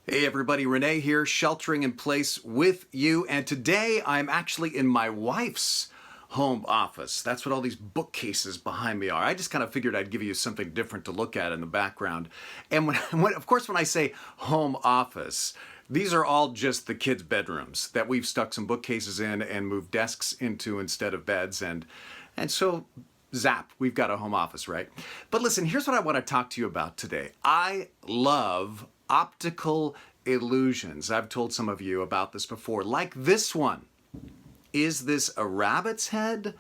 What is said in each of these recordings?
Hey everybody, Renee here, sheltering in place with you, and today I'm actually in my wife's home office. That's what all these bookcases behind me are. I just kind of figured I'd give you something different to look at in the background. And of course, when I say home office, these are all just the kids' bedrooms that we've stuck some bookcases in and moved desks into instead of beds, and so zap, we've got a home office, right? But listen, here's what I want to talk to you about today. I love optical illusions. I've told some of you about this before, like this one. Is this a rabbit's head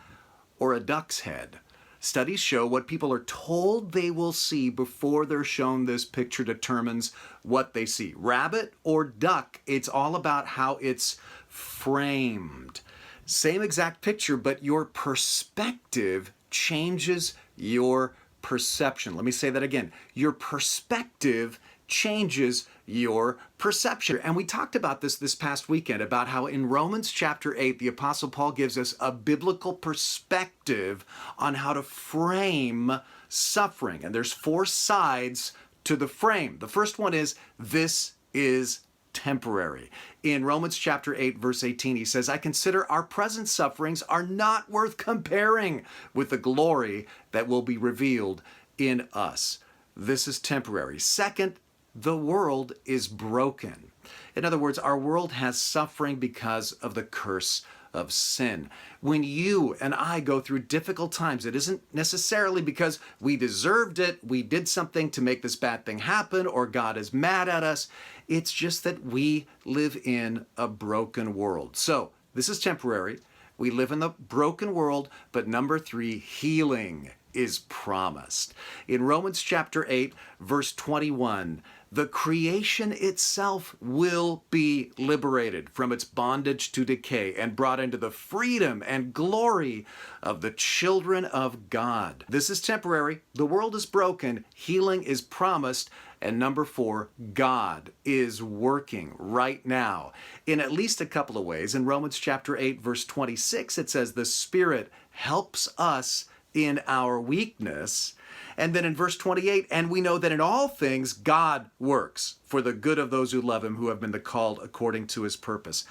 or a duck's head? Studies show what people are told they will see before they're shown this picture determines what they see. Rabbit or duck, it's all about how it's framed. Same exact picture, but your perspective changes your perception. Let me say that again. Your perspective changes your perception. And we talked about this past weekend, about how in Romans chapter 8, the Apostle Paul gives us a biblical perspective on how to frame suffering. And there's four sides to the frame. The first one is, this is temporary. In Romans chapter 8, verse 18, he says, I consider our present sufferings are not worth comparing with the glory that will be revealed in us. This is temporary. Second, the world is broken. In other words, our world has suffering because of the curse of sin. When you and I go through difficult times, it isn't necessarily because we deserved it, we did something to make this bad thing happen, or God is mad at us. It's just that we live in a broken world. So this is temporary. We live in the broken world, but number three, healing is promised. In Romans chapter 8, verse 21, the creation itself will be liberated from its bondage to decay and brought into the freedom and glory of the children of God. This is temporary. The world is broken. Healing is promised. And number four, God is working right now in at least a couple of ways. In Romans chapter 8, verse 26, it says, the Spirit helps us in our weakness. And then in verse 28, and we know that in all things God works for the good of those who love him, who have been called according to his purpose.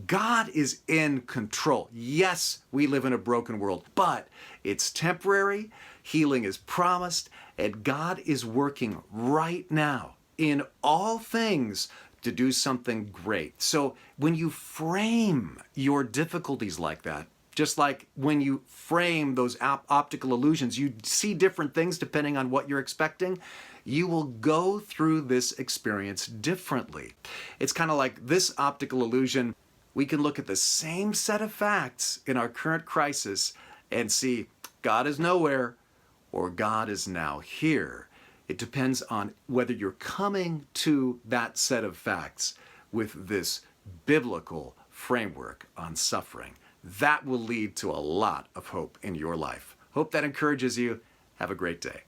God is in control. Yes, we live in a broken world, but it's temporary. Healing is promised, and God is working right now in all things to do something great. So when you frame your difficulties like that, just like when you frame those optical illusions, you see different things depending on what you're expecting. You will go through this experience differently. It's kind of like this optical illusion. We can look at the same set of facts in our current crisis and see God is nowhere or God is now here. It depends on whether you're coming to that set of facts with this biblical framework on suffering. That will lead to a lot of hope in your life. Hope that encourages you. Have a great day.